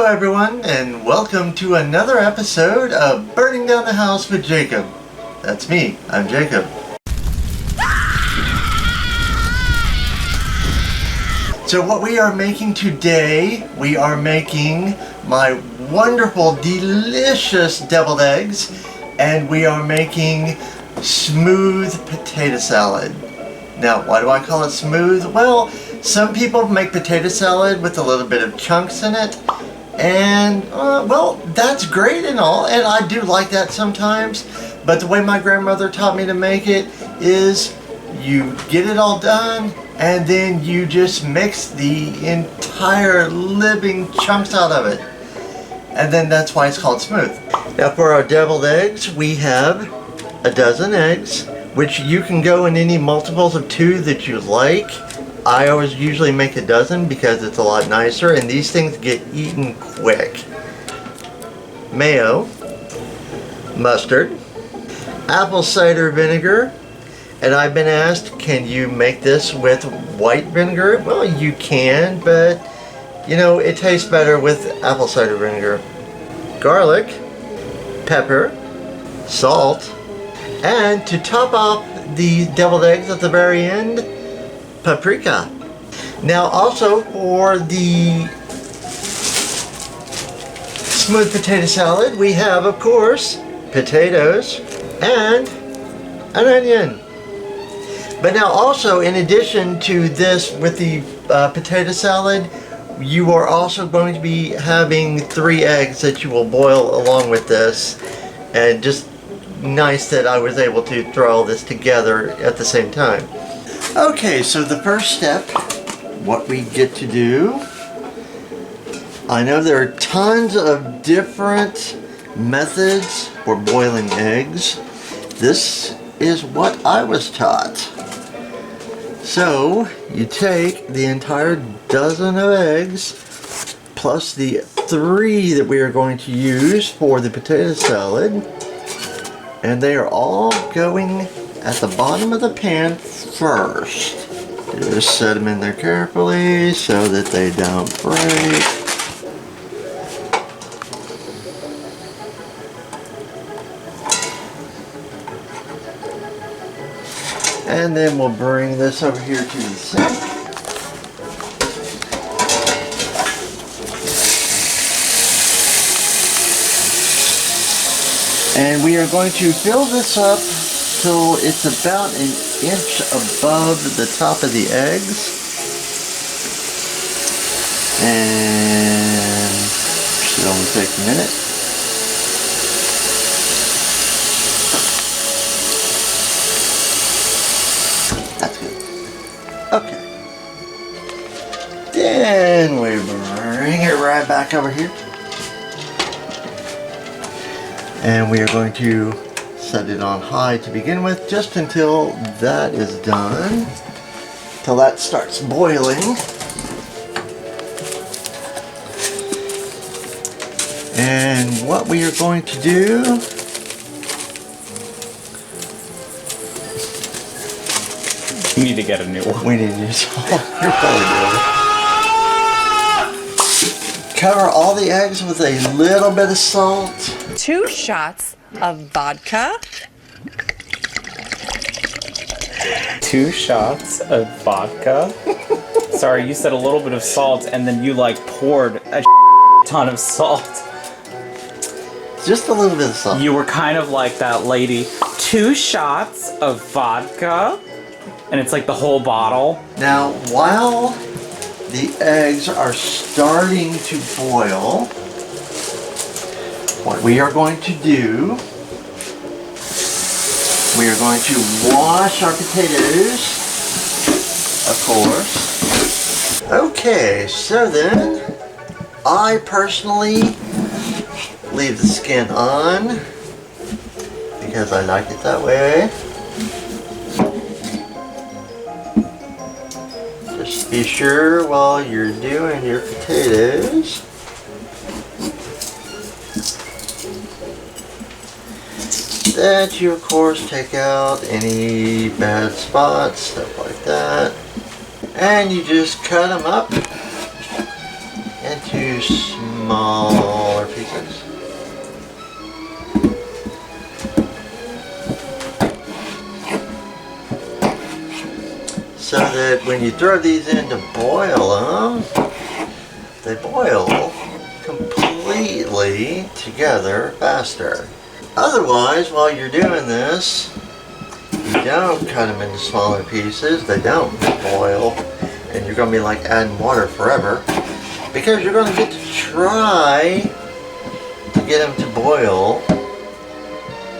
Hello everyone, and welcome to another episode of Burning Down the House with Jacob. That's me, I'm Jacob. So what we are making today, we are making my wonderful, delicious deviled eggs, and we are making smooth potato salad. Now, why do I call it smooth? Well, some people make potato salad with a little bit of chunks in it, and well, that's great and all, and I do like that sometimes, but the way my grandmother taught me to make it is you get it all done and then you just mix the entire living chunks out of it, and then that's why it's called smooth. Now for our deviled eggs, we have a dozen eggs, which you can go in any multiples of 2 that you like. I always usually make a dozen because it's a lot nicer, and these things get eaten quick. Mayo, mustard, apple cider vinegar, and I've been asked, can you make this with white vinegar? Well, you can, but you know, it tastes better with apple cider vinegar. Garlic, pepper, salt, and to top off the deviled eggs at the very end, paprika. Now also for the smooth potato salad, we have, of course, potatoes and an onion. But now also, in addition to this with the potato salad, you are also going to be having 3 eggs that you will boil along with this, and just nice that I was able to throw all this together at the same time. Okay, so the first step, what we get to do, I know there are tons of different methods for boiling eggs. This is what I was taught. So you take the entire dozen of eggs plus the 3 that we are going to use for the potato salad, and they are all going at the bottom of the pan first. Just set them in there carefully so that they don't break. And then we'll bring this over here to the sink. And we are going to fill this up till it's about an inch above the top of the eggs. And should only take a minute. That's good. Okay. Then we bring it right back over here. And we are going to set it on high to begin with, just until that is done, till that starts boiling. And what we are going to do, you need to get a new one. We need to use you're probably doing it. Cover all the eggs with a little bit of salt. 2 shots of vodka. 2 shots of vodka. Sorry, you said a little bit of salt, and then you like poured a ton of salt. Just a little bit of salt. You were kind of like that lady. 2 shots of vodka, and it's like the whole bottle. Now, while the eggs are starting to boil, what we are going to do, we are going to wash our potatoes, of course. Okay, so then, I personally leave the skin on because I like it that way. Just be sure while you're doing your potatoes that you of course take out any bad spots, stuff like that, and you just cut them up into small smaller pieces. So that when you throw these in to boil them, they boil completely together faster. Otherwise, while you're doing this, you don't cut them into smaller pieces, they don't boil, and you're going to be like adding water forever, because you're going to get to try to get them to boil,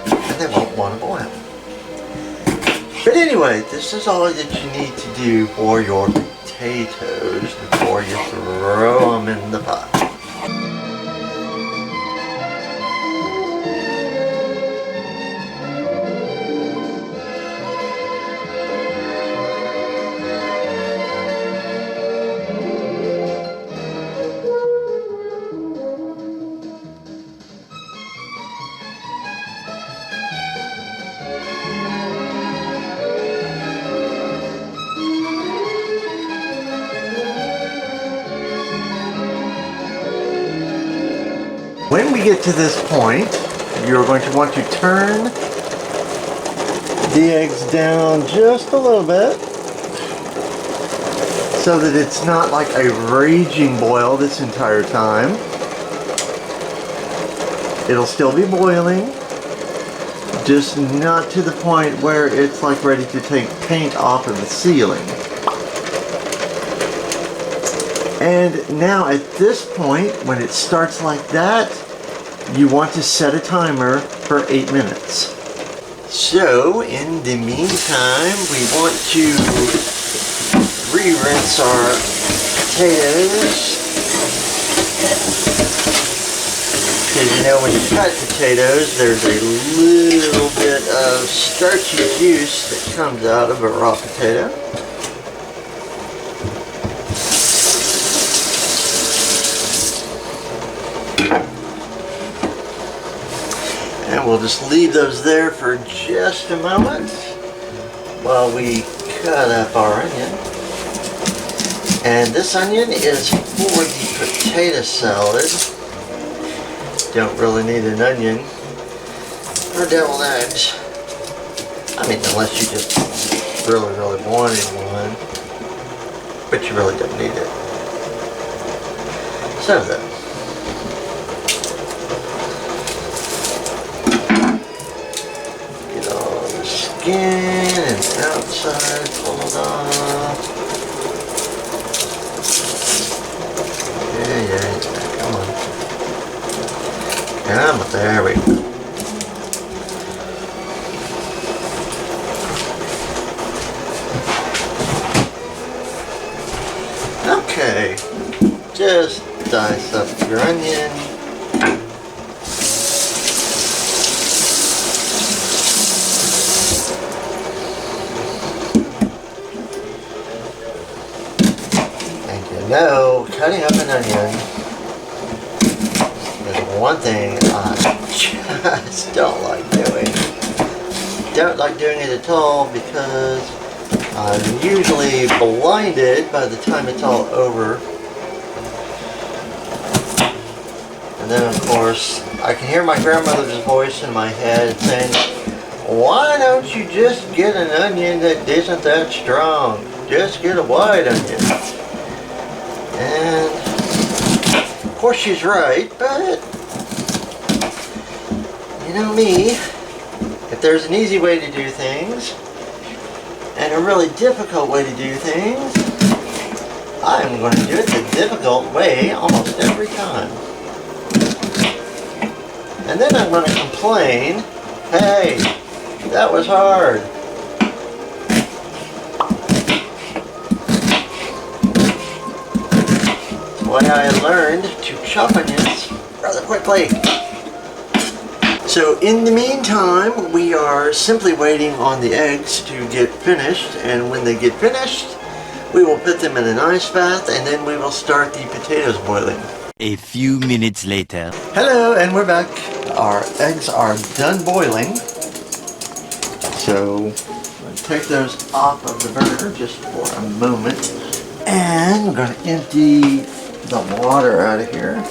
and they won't want to boil. But anyway, this is all that you need to do for your potatoes before you throw them in the pot. When we get to this point, you're going to want to turn the eggs down just a little bit so that it's not like a raging boil this entire time. It'll still be boiling, just not to the point where it's like ready to take paint off of the ceiling. And now at this point, when it starts like that, you want to set a timer for 8 minutes. So, in the meantime, we want to re-rinse our potatoes. Because you know, when you cut potatoes, there's a little bit of starchy juice that comes out of a raw potato. And we'll just leave those there for just a moment while we cut up our onion. And this onion is for the potato salad. Don't really need an onion for deviled eggs. I mean, unless you just really wanted one. But you really don't need it. So then. Skin and outside pulled off. Yeah, come on. Come on, there we go. Okay, just dice up your onion. No, cutting up an onion is one thing I just don't like doing. Don't like doing it at all because I'm usually blinded by the time it's all over. And then of course, I can hear my grandmother's voice in my head saying, why don't you just get an onion that isn't that strong? Just get a white onion. And of course she's right, but you know me, if there's an easy way to do things and a really difficult way to do things, I'm going to do it the difficult way almost every time. And then I'm going to complain, hey, that was hard. Why I learned to chop onions rather quickly. So in the meantime, we are simply waiting on the eggs to get finished, and when they get finished, we will put them in an ice bath, and then we will start the potatoes boiling. A few minutes later. Hello, and we're back. Our eggs are done boiling. So, I'm going to take those off of the burner just for a moment. And we're going to empty the water out of here.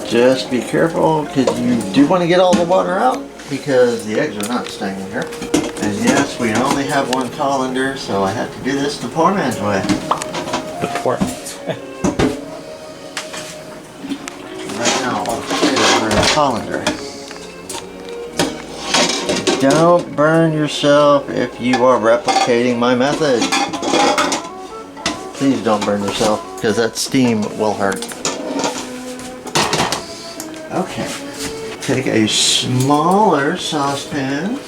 Just be careful because you do want to get all the water out because the eggs are not staying in here. And yes, we only have one colander, so I had to do this the poor man's way. The pork. Right now, all the potatoes are in the colander. Don't burn yourself if you are replicating my method. Please don't burn yourself because that steam will hurt. Okay, take a smaller saucepan.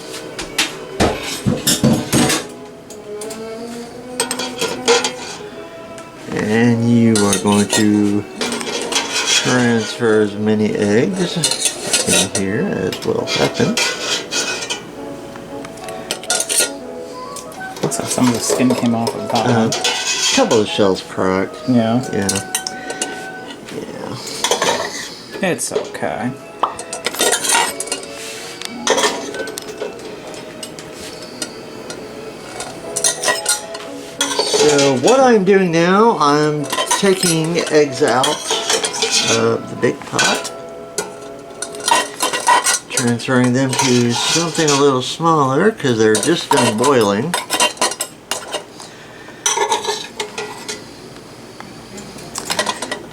And you are going to transfer as many eggs in here as will happen. Looks like some of the skin came off of that one. A couple of shells cracked. Yeah. Yeah. It's okay. So what I'm doing now, I'm taking eggs out of the big pot, transferring them to something a little smaller because they're just done boiling.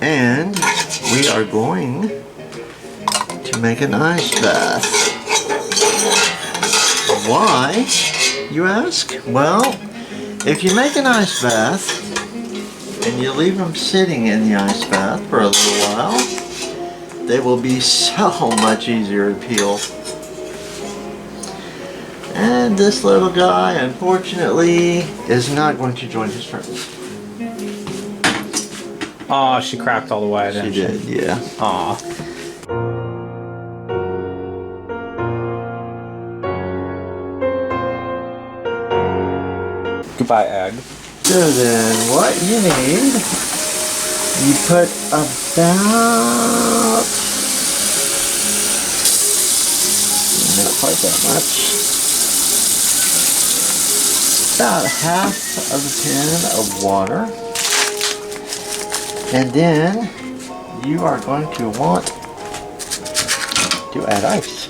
And we are going to make an ice bath. Why, you ask? Well, if you make an ice bath and you leave them sitting in the ice bath for a little while, they will be so much easier to peel. And this little guy, unfortunately, is not going to join his friends. Oh, she cracked all the way, didn't She she? did, yeah. Aw. Goodbye, egg. So then, what you need, you put about, not quite that much, about half of a pan of water. And then you are going to want to add ice.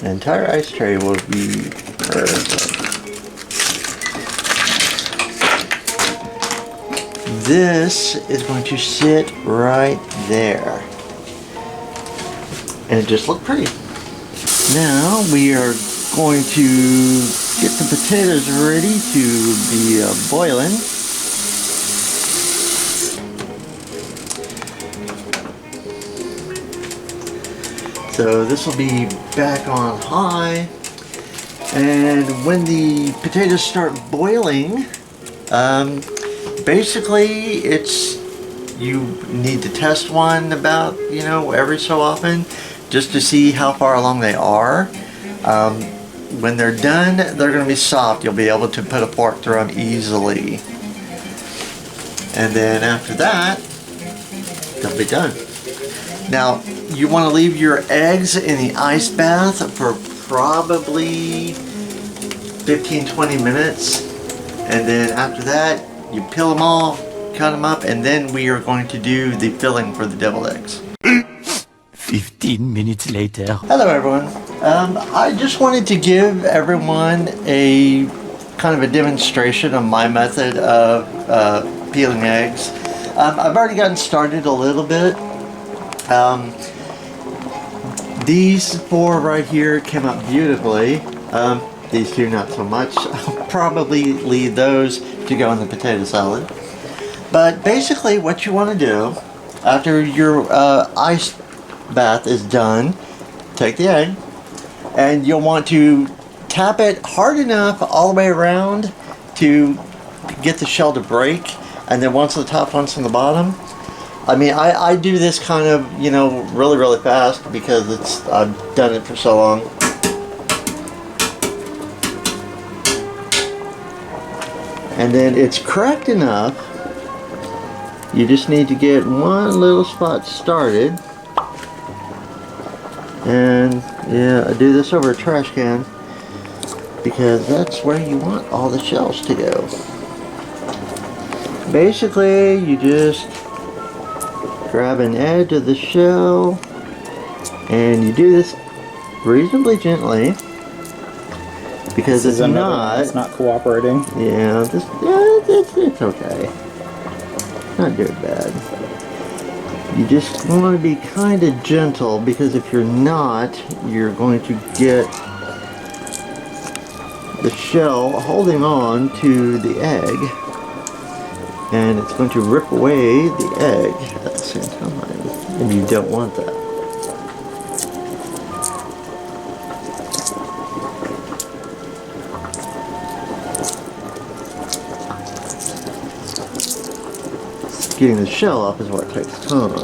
An entire ice tray will be perfect. This is going to sit right there. And it just look pretty. Now we are going to get the potatoes ready to be boiling. So this will be back on high, and when the potatoes start boiling, basically you need to test one about, every so often just to see how far along they are. When they're done, they're going to be soft. You'll be able to put a fork through them easily. And then after that, they'll be done. Now, you want to leave your eggs in the ice bath for probably 15-20 minutes, and then after that you peel them all, cut them up, and then we are going to do the filling for the deviled eggs. 15 minutes later. Hello everyone. I just wanted to give everyone a kind of a demonstration of my method of peeling eggs. I've already gotten started a little bit. These four right here came out beautifully. These two not so much. I'll probably leave those to go in the potato salad. But basically what you want to do after your ice bath is done, take the egg and you'll want to tap it hard enough all the way around to get the shell to break, and then once on the top, once on the bottom. I mean, I do this kind of, really fast because I've done it for so long. And then it's cracked enough. You just need to get one little spot started. And yeah, I do this over a trash can because that's where you want all the shells to go. Basically, you just grab an edge of the shell, and you do this reasonably gently, because This is if another one not, that's not cooperating. it's okay. Not doing bad. You just want to be kind of gentle, because if you're not, you're going to get the shell holding on to the egg, and it's going to rip away the egg at the same time, and you don't want that. Getting the shell off is what takes time. A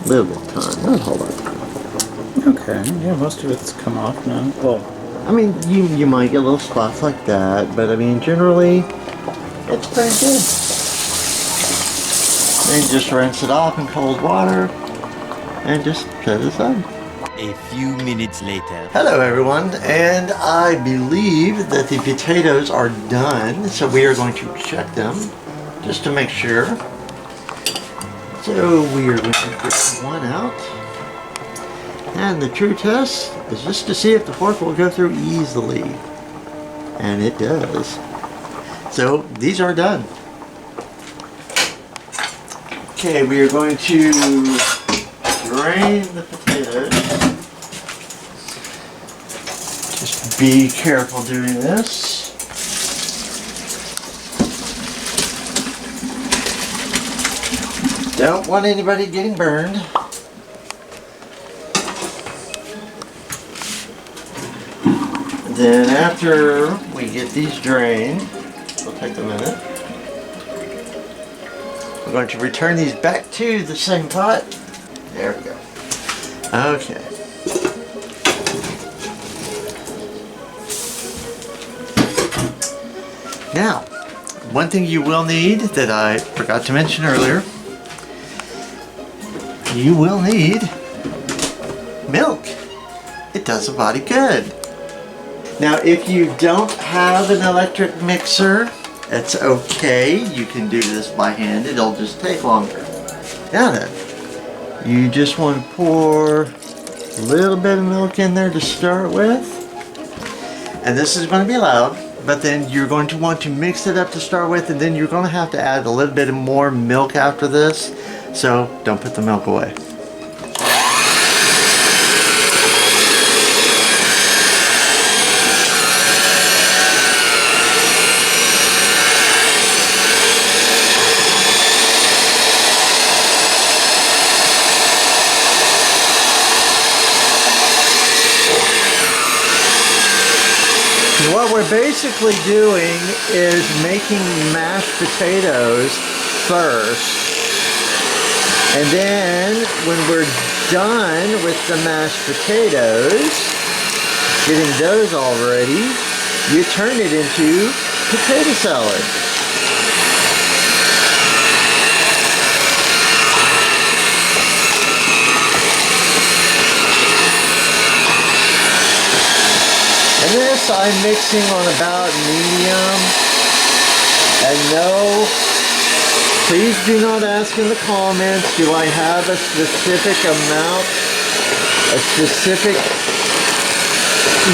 little bit of time, not a whole lot of time. Okay, yeah, most of it's come off now. Well, I mean, you might get little spots like that, but I mean, generally, it's pretty good. Then just rinse it off in cold water, and just set it aside. A few minutes later. Hello everyone, and I believe that the potatoes are done, so we are going to check them, just to make sure. So we are going to get one out. And the true test is just to see if the fork will go through easily. And it does. So these are done. Okay, we are going to drain the potatoes. Just be careful doing this. Don't want anybody getting burned. Then after we get these drained, it'll take a minute. We're going to return these back to the same pot. There we go. Okay. Now, one thing you will need that I forgot to mention earlier, you will need milk. It does the body good. Now, if you don't have an electric mixer, it's okay. You can do this by hand. It'll just take longer. Now then, you just want to pour a little bit of milk in there to start with. And this is going to be loud, but then you're going to want to mix it up to start with, and then you're going to have to add a little bit more milk after this. So don't put the milk away. What we're basically doing is making mashed potatoes first. And then when we're done with the mashed potatoes, getting those all ready, you turn it into potato salad. And this I'm mixing on about medium. And no, please do not ask in the comments, do I have a specific amount, a specific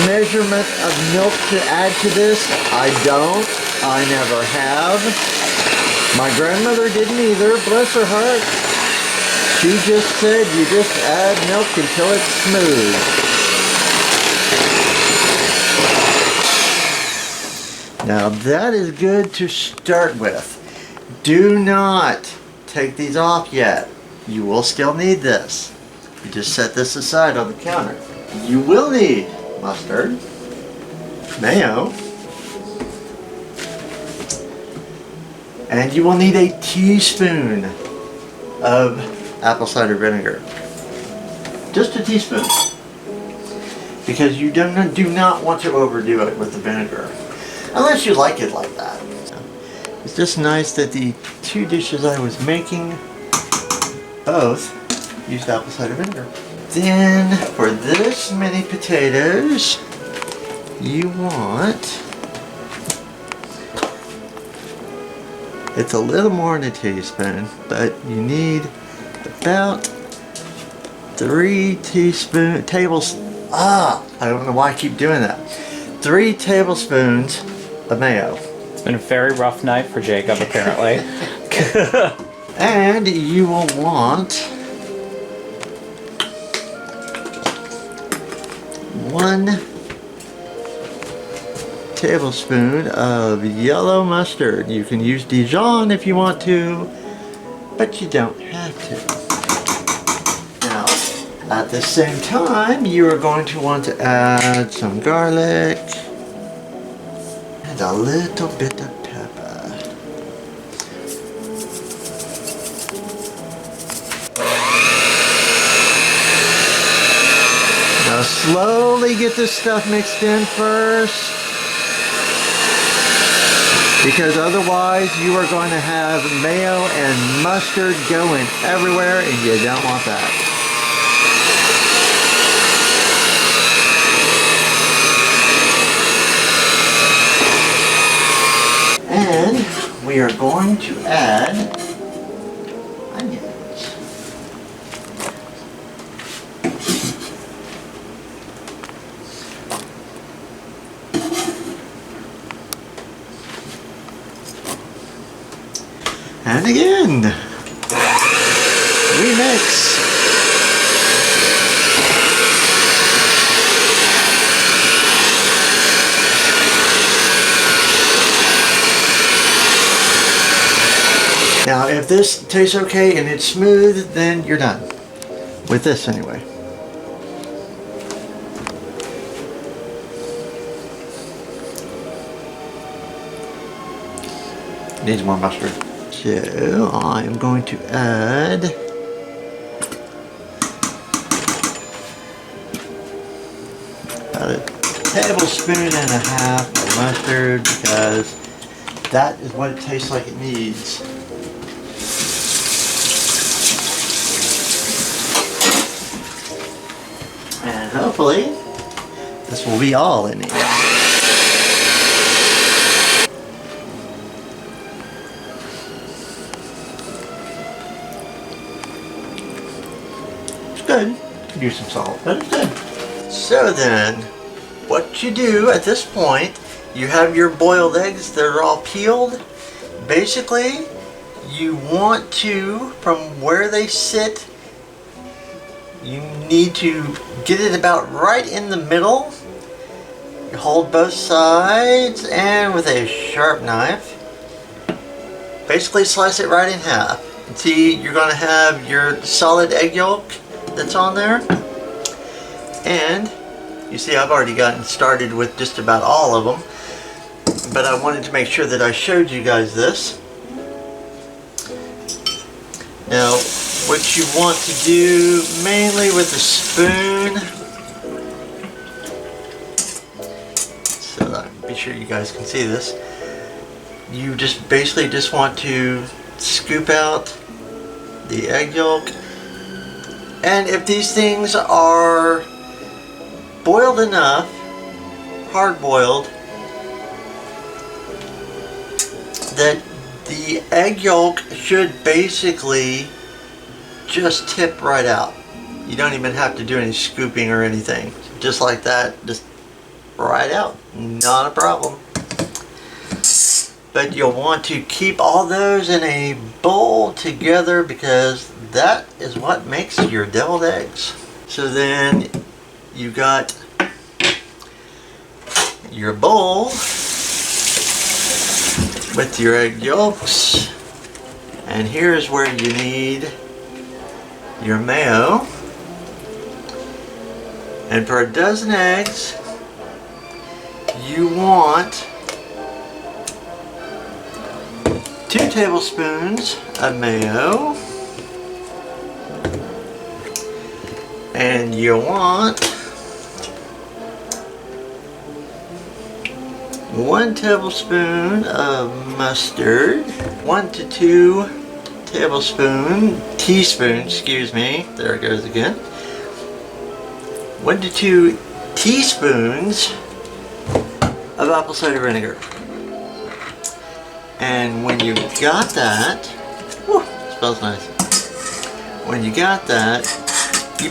measurement of milk to add to this? I don't. I never have. My grandmother didn't either, bless her heart. She just said you just add milk until it's smooth. Now that is good to start with. Do not take these off yet. You will still need this. You just set this aside on the counter. You will need mustard, mayo, and you will need a teaspoon of apple cider vinegar. Just a teaspoon. Because you do not want to overdo it with the vinegar. Unless you like it like that. It's just nice that the two dishes I was making both used apple cider vinegar. Then for this many potatoes, you want, it's a little more than a teaspoon, but you need about 3 tablespoons. I don't know why I keep doing that. 3 tablespoons of mayo. It's been a very rough night for Jacob, apparently. And you will want 1 tablespoon of yellow mustard. You can use Dijon if you want to, but you don't have to. Now, at the same time, you are going to want to add some garlic and a little bit of pepper. Now slowly get this stuff mixed in first, because otherwise you are going to have mayo and mustard going everywhere, and you don't want that. And we are going to add onions. And again, we mix. Now, if this tastes okay and it's smooth, then you're done. With this, anyway. Needs more mustard. So, I'm going to add about a tablespoon and a half of mustard, because that is what it tastes like it needs. And hopefully, this will be all it needs. It's good. Could use some salt, but it's good. So then, what you do at this point, you have your boiled eggs that are all peeled. Basically, you want to, from where they sit, you need to get it about right in the middle. You hold both sides, and with a sharp knife, basically slice it right in half. And see, you're going to have your solid egg yolk that's on there. And you see, I've already gotten started with just about all of them, but I wanted to make sure that I showed you guys this. Now, what you want to do mainly with a spoon, so that be sure you guys can see this, you just basically just want to scoop out the egg yolk. And if these things are boiled enough, hard boiled, that the egg yolk should basically just tip right out. You don't even have to do any scooping or anything. Just like that, just right out. Not a problem. But you'll want to keep all those in a bowl together, because that is what makes your deviled eggs. So then you got your bowl with your egg yolks, and here's where you need your mayo. And for a dozen eggs, you want 2 tablespoons of mayo, and you want 1 tablespoon of mustard, 1 to 2 teaspoons, excuse me, there it goes again, 1 to 2 teaspoons of apple cider vinegar. And when you got that, whew, smells nice. when you got that, you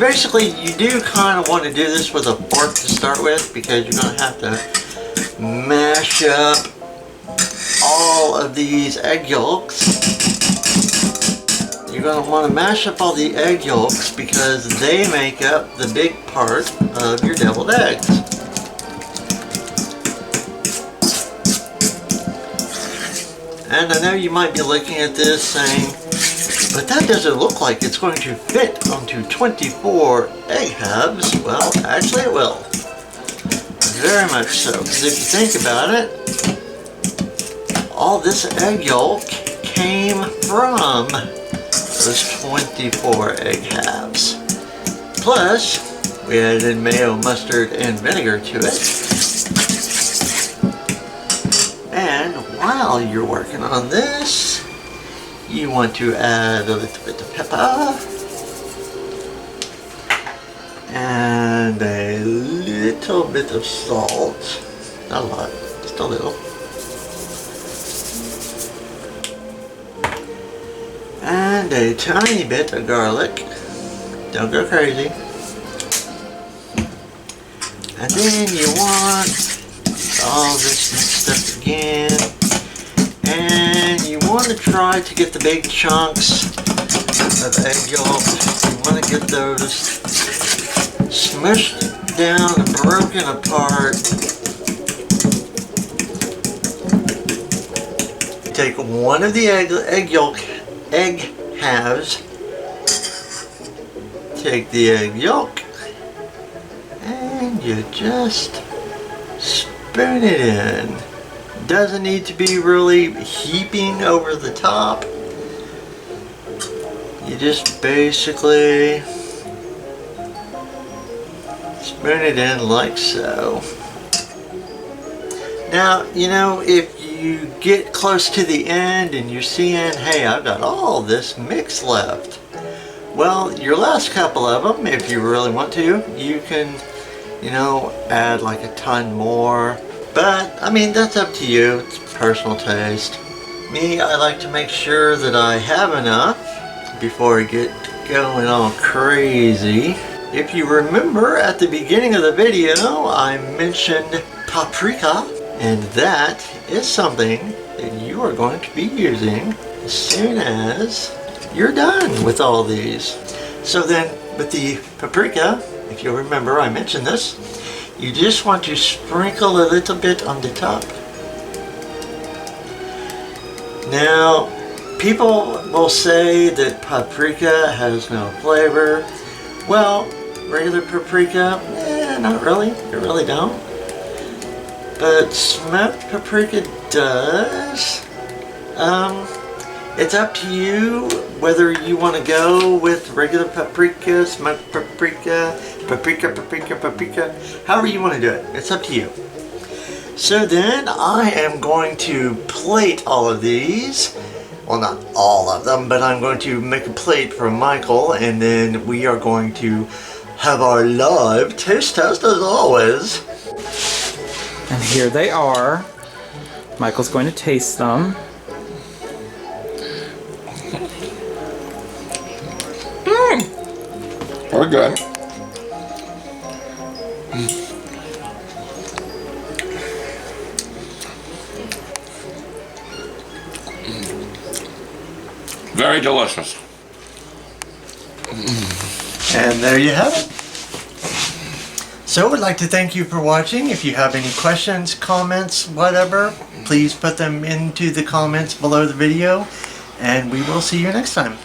do kind of want to do this with a fork to start with, because you're going to have to mash up all of these egg yolks. You're going to want to mash up all the egg yolks because they make up the big part of your deviled eggs. And I know you might be looking at this saying, but that doesn't look like it's going to fit onto 24 egg halves. Well, actually it will. Very much so. Because if you think about it, all this egg yolk came from those 24 egg halves. Plus, we added mayo, mustard, and vinegar to it. And while you're working on this, you want to add a little bit of pepper and a little bit of salt. Not a lot, just a little. And a tiny bit of garlic. Don't go crazy. And then you want all this mixed up again. And you want to try to get the big chunks of egg yolk. You want to get those smushed down and broken apart. Take one of the egg halves, take the egg yolk, and you just spoon it in. Doesn't need to be really heaping over the top. You just basically spoon it in like so. Now, you know, if you get close to the end and you're seeing, hey, I've got all this mix left. Well, your last couple of them, if you really want to, you can, you know, add like a ton more. But, I mean, that's up to you. It's personal taste. Me, I like to make sure that I have enough before I get going all crazy. If you remember at the beginning of the video, I mentioned paprika, and that is something that you are going to be using as soon as you're done with all these. So then, with the paprika, if you'll remember, I mentioned this, you just want to sprinkle a little bit on the top. Now, people will say that paprika has no flavor. Well, regular paprika, not really. They really don't. But smoked paprika does. It's up to you whether you want to go with regular paprika, smoked paprika, paprika, however you want to do it. It's up to you. So then I am going to plate all of these. Well, not all of them, but I'm going to make a plate for Michael, and then we are going to have our live taste test as always. And here they are. Michael's going to taste them. We're good. Very delicious. And there you have it. So I'd like to thank you for watching. If you have any questions, comments, whatever, please put them into the comments below the video, and we will see you next time.